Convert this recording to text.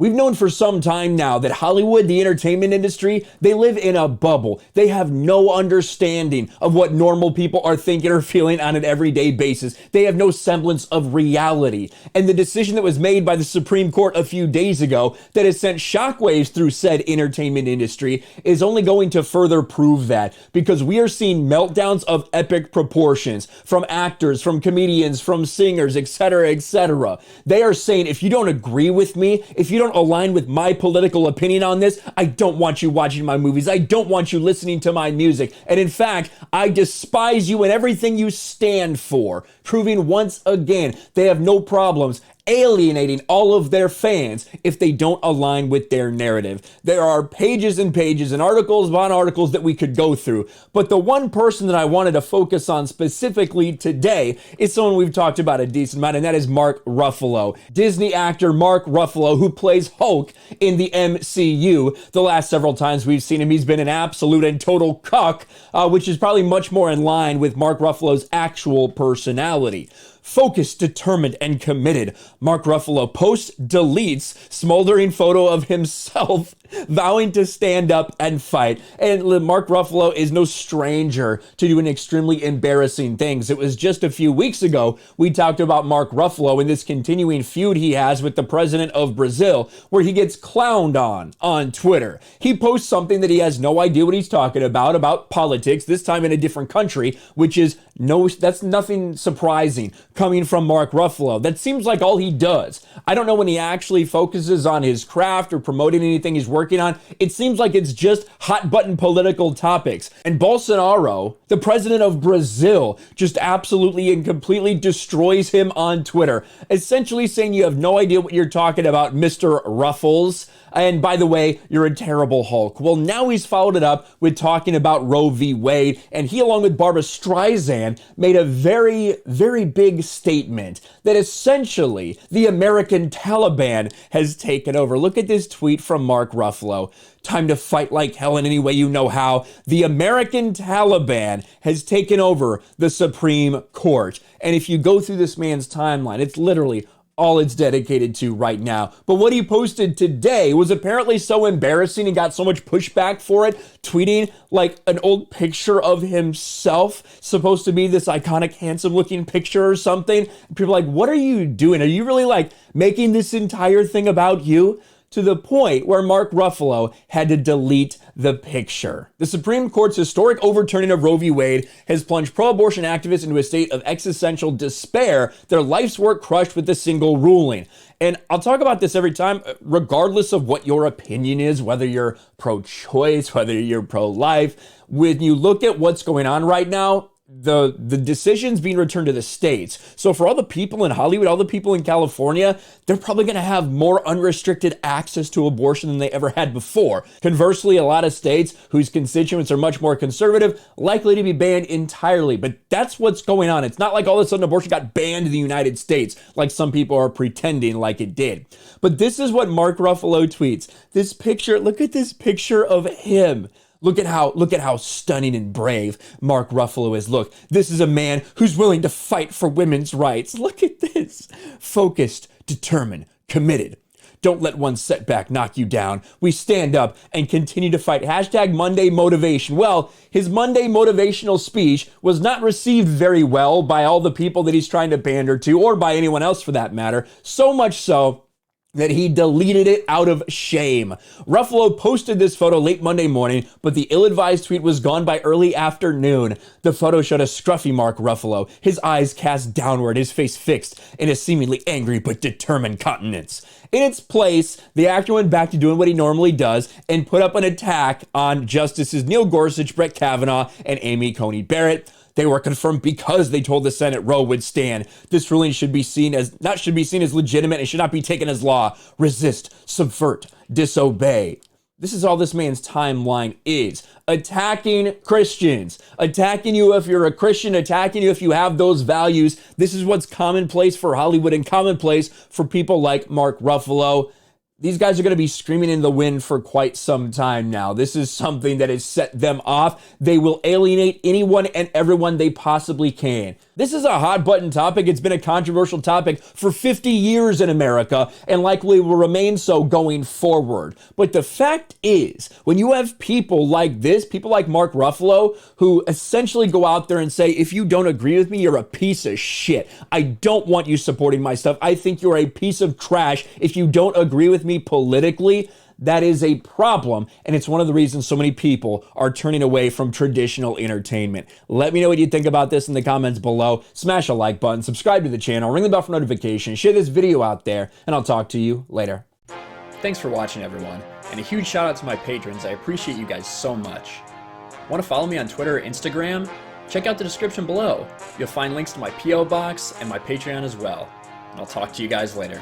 We've known for some time now that Hollywood, the entertainment industry, they live in a bubble. They have no understanding of what normal people are thinking or feeling on an everyday basis. They have no semblance of reality. And the decision that was made by the Supreme Court a few days ago that has sent shockwaves through said entertainment industry is only going to further prove that, because we are seeing meltdowns of epic proportions from actors, from comedians, from singers, etc., etc. They are saying, if you don't agree with me, if you don't align with my political opinion on this, I don't want you watching my movies. I don't want you listening to my music. And in fact, I despise you and everything you stand for, proving once again they have no problems alienating all of their fans if they don't align with their narrative. There are pages and pages and articles upon articles that we could go through, but the one person that I wanted to focus on specifically today is someone we've talked about a decent amount, and that is Mark Ruffalo. Disney actor Mark Ruffalo, who plays Hulk in the MCU. The last several times we've seen him, he's been an absolute and total cuck, which is probably much more in line with Mark Ruffalo's actual personality. Focused, determined, and committed, Mark Ruffalo deletes smoldering photo of himself vowing to stand up and fight. And Mark Ruffalo is no stranger to doing extremely embarrassing things. It was just a few weeks ago we talked about Mark Ruffalo and this continuing feud he has with the president of Brazil, where he gets clowned on Twitter. He posts something that he has no idea what he's talking about politics, this time in a different country, which is that's nothing surprising coming from Mark Ruffalo. That seems like all he does. I don't know when he actually focuses on his craft or promoting anything he's working on. It seems like it's just hot button political topics. And Bolsonaro, the president of Brazil, just absolutely and completely destroys him on Twitter, essentially saying you have no idea what you're talking about, Mr. Ruffles. And by the way, you're a terrible Hulk. Well, now he's followed it up with talking about Roe v. Wade, and he, along with Barbara Streisand, made a very, very big statement that essentially the American Taliban has taken over. Look at this tweet from Mark Ruffalo. Time to fight like hell in any way you know how. The American Taliban has taken over the Supreme Court. And if you go through this man's timeline, it's literally all it's dedicated to right now. But what he posted today was apparently so embarrassing and got so much pushback for it, tweeting like an old picture of himself, supposed to be this iconic, handsome looking picture or something. People are like, what are you doing? Are you really like making this entire thing about you? To the point where Mark Ruffalo had to delete the picture. The Supreme Court's historic overturning of Roe v. Wade has plunged pro-abortion activists into a state of existential despair, their life's work crushed with a single ruling. And I'll talk about this every time, regardless of what your opinion is, whether you're pro-choice, whether you're pro-life. When you look at what's going on right now, the decision's being returned to the states. So for all the people in Hollywood, all the people in California, they're probably going to have more unrestricted access to abortion than they ever had before. Conversely, a lot of states whose constituents are much more conservative, likely to be banned entirely. But that's what's going on. It's not like all of a sudden abortion got banned in the United States, like some people are pretending like it did. But this is what Mark Ruffalo tweets. This picture, look at this picture of him. Look at how stunning and brave Mark Ruffalo is. Look, this is a man who's willing to fight for women's rights. Look at this. Focused, determined, committed. Don't let one setback knock you down. We stand up and continue to fight. Hashtag Monday Motivation. Well, his Monday motivational speech was not received very well by all the people that he's trying to pander to, or by anyone else for that matter. So much so that he deleted it out of shame. Ruffalo posted this photo late Monday morning, but the ill-advised tweet was gone by early afternoon. The photo showed a scruffy Mark Ruffalo, his eyes cast downward, his face fixed in a seemingly angry but determined countenance. In its place, the actor went back to doing what he normally does and put up an attack on Justices Neil Gorsuch, Brett Kavanaugh, and Amy Coney Barrett. They were confirmed because they told the Senate Roe would stand. This ruling should be seen as legitimate and should not be taken as law. Resist, subvert, disobey. This is all this man's timeline is. Attacking Christians. Attacking you if you're a Christian, attacking you if you have those values. This is what's commonplace for Hollywood and commonplace for people like Mark Ruffalo. these guys are going to be screaming in the wind for quite some time now. This is something that has set them off. They will alienate anyone and everyone they possibly can. This is a hot button topic. It's been a controversial topic for 50 years in America and likely will remain so going forward. But the fact is, when you have people like this, people like Mark Ruffalo, who essentially go out there and say, if you don't agree with me, you're a piece of shit. I don't want you supporting my stuff. I think you're a piece of trash if you don't agree with me politically. That is a problem, and it's one of the reasons so many people are turning away from traditional entertainment. Let me know what you think about this in the comments below. Smash a like button, subscribe to the channel, ring the bell for notifications, share this video out there, and I'll talk to you later. Thanks for watching, everyone, and a huge shout out to my patrons. I appreciate you guys so much. Want to follow me on Twitter or Instagram? Check out the description below. You'll find links to my P.O. box and my Patreon as well. And I'll talk to you guys later.